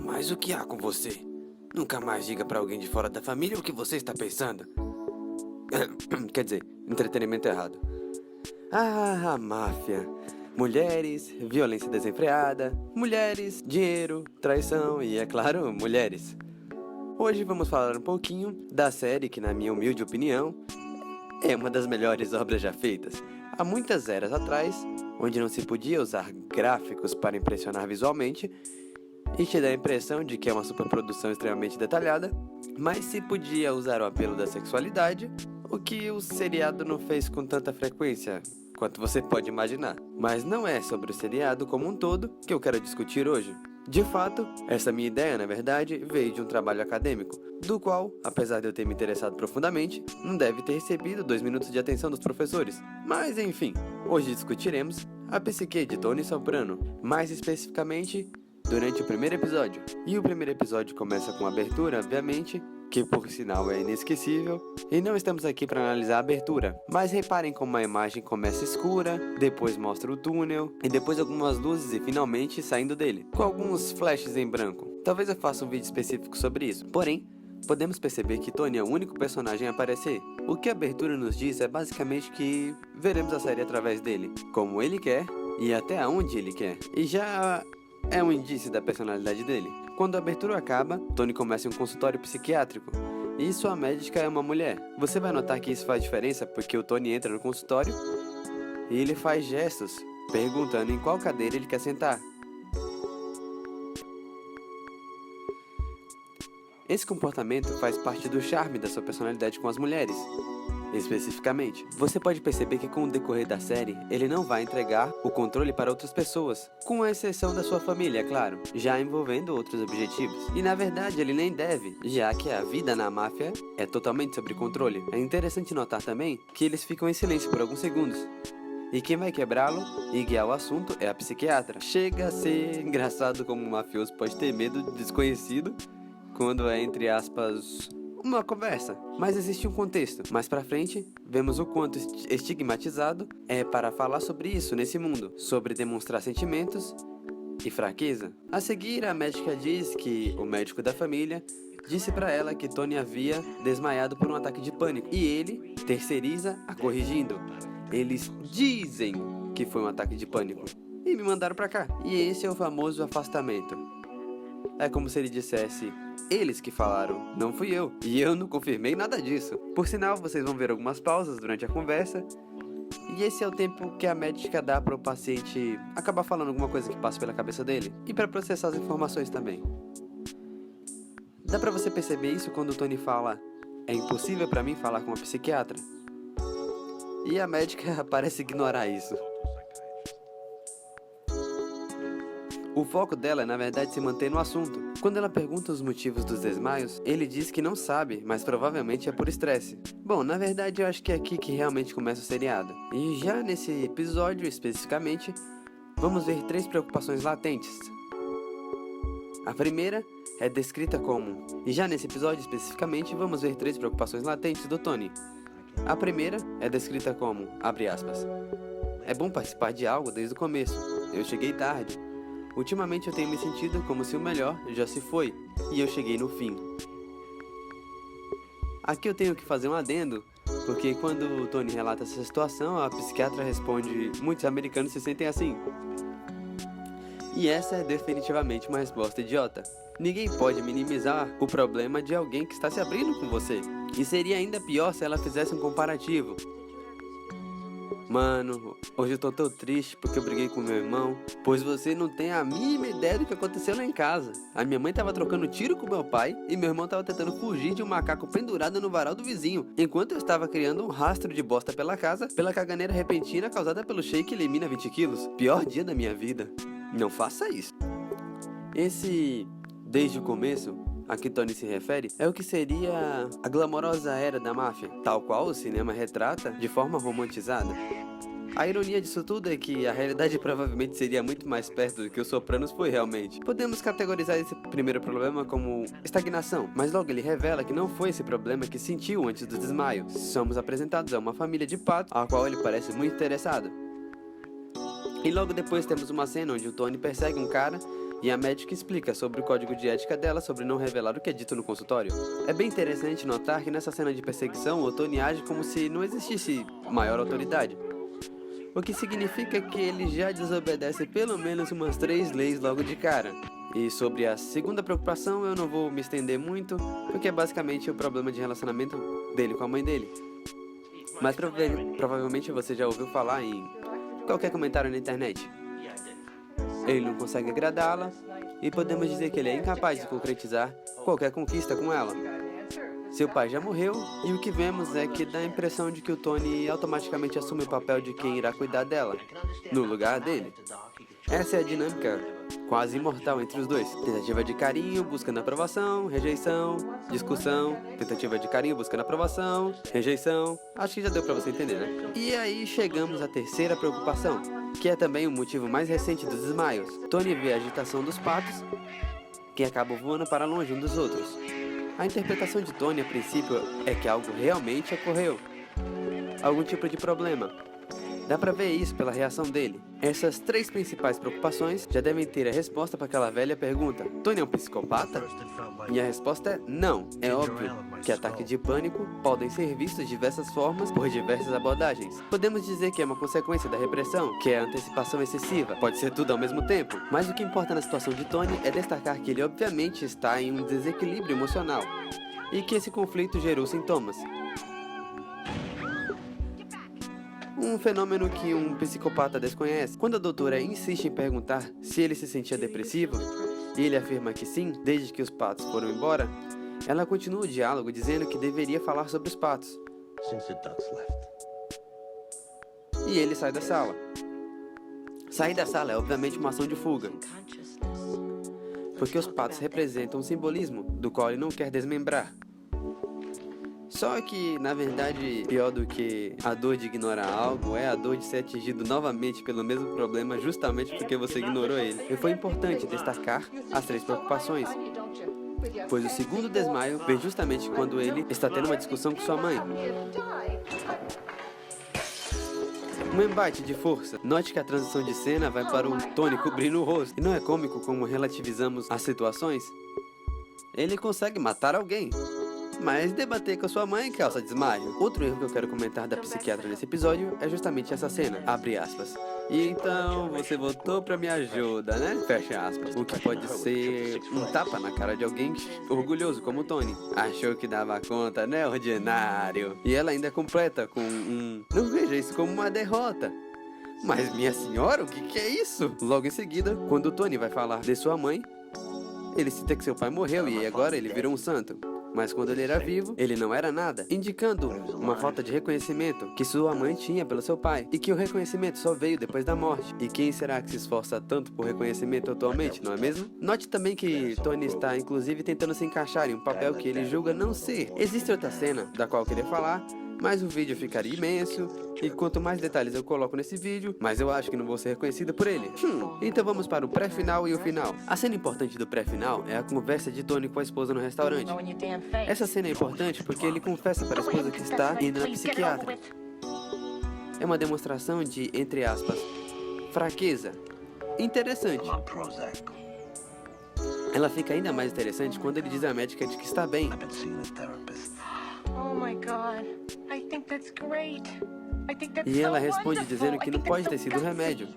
Mas o que há com você? Nunca mais diga pra alguém de fora da família o que você está pensando. Quer dizer, entretenimento errado. Ah, a máfia. Mulheres, violência desenfreada, mulheres, dinheiro, traição e, é claro, mulheres. Hoje vamos falar um pouquinho da série que, na minha humilde opinião, é uma das melhores obras já feitas. Há muitas eras atrás, onde não se podia usar gráficos para impressionar visualmente e te dar a impressão de que é uma superprodução extremamente detalhada, mas se podia usar o apelo da sexualidade, o que o seriado não fez com tanta frequência quanto você pode imaginar. Mas não é sobre o seriado como um todo que eu quero discutir hoje. De fato, essa minha ideia, na verdade, veio de um trabalho acadêmico, do qual, apesar de eu ter me interessado profundamente, não deve ter recebido 2 minutos de atenção dos professores. Mas enfim, hoje discutiremos a psique de Tony Soprano, mais especificamente durante o primeiro episódio. E o primeiro episódio começa com a abertura, obviamente, que por sinal é inesquecível, e não estamos aqui para analisar a abertura, mas reparem como a imagem começa escura, depois mostra o túnel, e depois algumas luzes e finalmente saindo dele, com alguns flashes em branco. Talvez eu faça um vídeo específico sobre isso, porém, podemos perceber que Tony é o único personagem a aparecer. O que a abertura nos diz é basicamente que veremos a série através dele, como ele quer e até onde ele quer, e já é um indício da personalidade dele. Quando a abertura acaba, Tony começa em um consultório psiquiátrico e sua médica é uma mulher. Você vai notar que isso faz diferença porque o Tony entra no consultório e ele faz gestos, perguntando em qual cadeira ele quer sentar. Esse comportamento faz parte do charme da sua personalidade com as mulheres. Especificamente, você pode perceber que com o decorrer da série, ele não vai entregar o controle para outras pessoas, com exceção da sua família, é claro, já envolvendo outros objetivos. E na verdade ele nem deve, já que a vida na máfia é totalmente sobre controle. É interessante notar também que eles ficam em silêncio por alguns segundos. E quem vai quebrá-lo e guiar o assunto é a psiquiatra. Chega a ser engraçado como um mafioso pode ter medo do desconhecido quando é, entre aspas, uma conversa, mas existe um contexto. Mais pra frente, vemos o quanto estigmatizado é para falar sobre isso nesse mundo, sobre demonstrar sentimentos e fraqueza. A seguir, a médica diz que o médico da família disse pra ela que Tony havia desmaiado por um ataque de pânico e ele terceiriza a corrigindo. Eles dizem que foi um ataque de pânico e me mandaram pra cá. E esse é o famoso afastamento. É como se ele dissesse: eles que falaram, não fui eu. E eu não confirmei nada disso. Por sinal, vocês vão ver algumas pausas durante a conversa. E esse é o tempo que a médica dá para o paciente acabar falando alguma coisa que passa pela cabeça dele. E para processar as informações também. Dá para você perceber isso quando o Tony fala: é impossível para mim falar com uma psiquiatra. E a médica parece ignorar isso. O foco dela é, na verdade, se manter no assunto. Quando ela pergunta os motivos dos desmaios, ele diz que não sabe, mas provavelmente é por estresse. Bom, na verdade eu acho que é aqui que realmente começa o seriado. E já nesse episódio, especificamente, vamos ver 3 preocupações latentes. A primeira é descrita como... E já nesse episódio, especificamente, vamos ver 3 preocupações latentes do Tony. A primeira é descrita como, abre aspas, é bom participar de algo desde o começo. Eu cheguei tarde. Ultimamente eu tenho me sentido como se o melhor já se foi, e eu cheguei no fim. Aqui eu tenho que fazer um adendo, porque quando o Tony relata essa situação, a psiquiatra responde: muitos americanos se sentem assim. E essa é definitivamente uma resposta idiota. Ninguém pode minimizar o problema de alguém que está se abrindo com você. E seria ainda pior se ela fizesse um comparativo. Mano, hoje eu tô tão triste porque eu briguei com meu irmão, pois você não tem a mínima ideia do que aconteceu lá em casa. A minha mãe tava trocando tiro com meu pai e meu irmão tava tentando fugir de um macaco pendurado no varal do vizinho, enquanto eu estava criando um rastro de bosta pela casa, pela caganeira repentina causada pelo shake elimina 20 quilos. Pior dia da minha vida. Não faça isso. Esse, desde o começo, a que Tony se refere, é o que seria a glamourosa era da máfia, tal qual o cinema retrata de forma romantizada. A ironia disso tudo é que a realidade provavelmente seria muito mais perto do que o Sopranos foi realmente. Podemos categorizar esse primeiro problema como estagnação, mas logo ele revela que não foi esse problema que sentiu antes do desmaio. Somos apresentados a uma família de patos, a qual ele parece muito interessado. E logo depois temos uma cena onde o Tony persegue um cara e a médica explica sobre o código de ética dela sobre não revelar o que é dito no consultório. É bem interessante notar que nessa cena de perseguição, o Tony age como se não existisse maior autoridade. O que significa que ele já desobedece pelo menos umas 3 leis logo de cara. E sobre a segunda preocupação, eu não vou me estender muito, porque é basicamente o problema de relacionamento dele com a mãe dele. Mas provavelmente você já ouviu falar em qualquer comentário na internet. Ele não consegue agradá-la, e podemos dizer que ele é incapaz de concretizar qualquer conquista com ela. Seu pai já morreu, e o que vemos é que dá a impressão de que o Tony automaticamente assume o papel de quem irá cuidar dela, no lugar dele. Essa é a dinâmica quase imortal entre os dois. Tentativa de carinho, buscando aprovação, rejeição, discussão, tentativa de carinho, buscando aprovação, rejeição. Acho que já deu pra você entender, né? E aí chegamos à terceira preocupação, que é também o motivo mais recente dos desmaios. Tony vê a agitação dos patos, que acabam voando para longe um dos outros. A interpretação de Tony, a princípio, é que algo realmente ocorreu. Algum tipo de problema. Dá pra ver isso pela reação dele. Essas 3 principais preocupações já devem ter a resposta para aquela velha pergunta: Tony é um psicopata? E a resposta é não. É óbvio que ataques de pânico podem ser vistos de diversas formas por diversas abordagens. Podemos dizer que é uma consequência da repressão, que é a antecipação excessiva. Pode ser tudo ao mesmo tempo. Mas o que importa na situação de Tony é destacar que ele obviamente está em um desequilíbrio emocional e que esse conflito gerou sintomas. Um fenômeno que um psicopata desconhece. Quando a doutora insiste em perguntar se ele se sentia depressivo, e ele afirma que sim, desde que os patos foram embora, ela continua o diálogo dizendo que deveria falar sobre os patos. E ele sai da sala. Sair da sala é obviamente uma ação de fuga, porque os patos representam um simbolismo do qual ele não quer desmembrar. Só que, na verdade, pior do que a dor de ignorar algo é a dor de ser atingido novamente pelo mesmo problema justamente porque você ignorou ele. E foi importante destacar as 3 preocupações, pois o segundo desmaio vem justamente quando ele está tendo uma discussão com sua mãe. Um embate de força. Note que a transição de cena vai para o Tony cobrindo o rosto. E não é cômico como relativizamos as situações? Ele consegue matar alguém, mas debater com a sua mãe causa desmaio. Outro erro que eu quero comentar da psiquiatra nesse episódio é justamente essa cena, abre aspas. E então você voltou pra minha ajuda, né? Fecha aspas. O que pode ser um tapa na cara de alguém orgulhoso como o Tony. Achou que dava conta, né, ordinário? E ela ainda completa com não veja isso como uma derrota. Mas minha senhora, o que é isso? Logo em seguida, quando o Tony vai falar de sua mãe, ele cita que seu pai morreu e agora ele virou um santo. Mas quando ele era vivo, ele não era nada, indicando uma falta de reconhecimento que sua mãe tinha pelo seu pai, e que o reconhecimento só veio depois da morte. E quem será que se esforça tanto por reconhecimento atualmente, não é mesmo? Note também que Tony está inclusive tentando se encaixar em um papel que ele julga não ser. Existe outra cena da qual eu queria falar, mas o vídeo ficaria imenso, e quanto mais detalhes eu coloco nesse vídeo, mais eu acho que não vou ser reconhecido por ele. Então vamos para o pré-final e o final. A cena importante do pré-final é a conversa de Tony com a esposa no restaurante. Essa cena é importante porque ele confessa para a esposa que está indo na psiquiatra. É uma demonstração de, entre aspas, fraqueza. Interessante. Ela fica ainda mais interessante quando ele diz à médica de que está bem. E ela responde dizendo que não pode ter sido um remédio,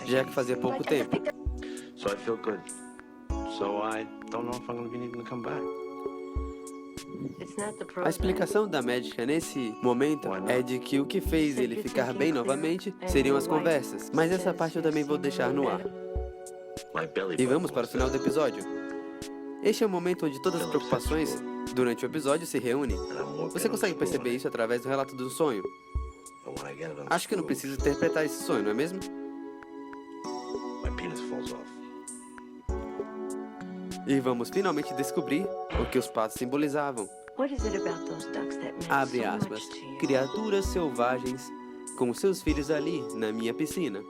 já que fazia pouco tempo. A explicação da médica nesse momento é de que o que fez ele ficar bem novamente seriam as conversas, mas essa parte eu também vou deixar no ar. E vamos para o final do episódio. Este é o momento onde todas as preocupações durante o episódio se reúnem. Você consegue perceber isso através do relato do sonho. Acho que eu não preciso interpretar esse sonho, não é mesmo? E vamos finalmente descobrir o que os patos simbolizavam. Abre aspas. Criaturas selvagens com seus filhos ali na minha piscina.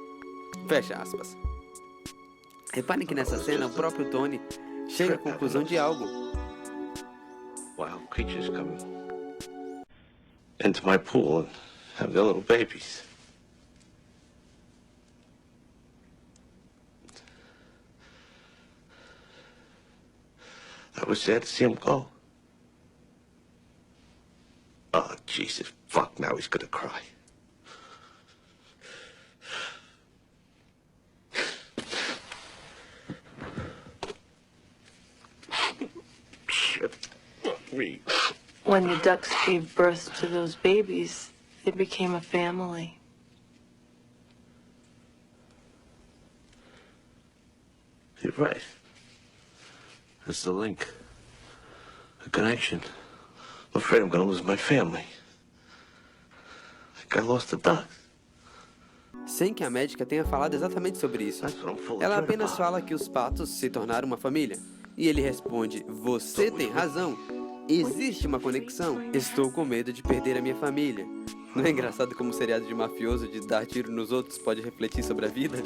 Fecha aspas. Reparem que nessa cena o próprio Tony chega à conclusão de algo. Wild creatures come into my pool and have their little babies. I was sad to see him go. Oh, Jesus, fuck, now he's gonna cry. Shit. Me. When the ducks gave birth to those babies, they became a family. You're right. That's the link. A connection. I'm afraid I'm gonna lose my family. I think I lost the ducks. Sem que a médica tenha falado exatamente sobre isso. That's what I'm fully Ela sure apenas about. fala que os patos se tornaram uma família. E ele responde: você tem razão. Existe uma conexão. Estou com medo de perder a minha família. Não é engraçado como o seriado de mafioso de dar tiro nos outros pode refletir sobre a vida?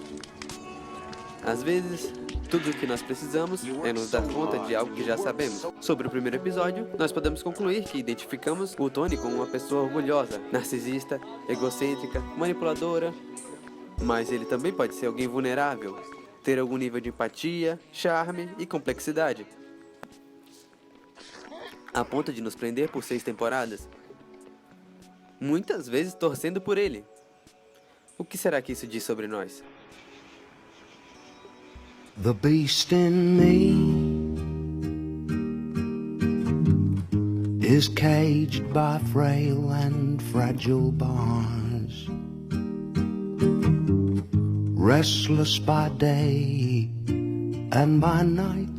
Às vezes, tudo o que nós precisamos é nos dar conta de algo que já sabemos. Sobre o primeiro episódio, nós podemos concluir que identificamos o Tony como uma pessoa orgulhosa, narcisista, egocêntrica, manipuladora, mas ele também pode ser alguém vulnerável, ter algum nível de empatia, charme e complexidade, a ponto de nos prender por 6 temporadas, muitas vezes torcendo por ele. O que será que isso diz sobre nós? The beast in me is caged by frail and fragile bars, restless by day and by night,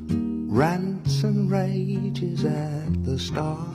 rants and rages at the stars.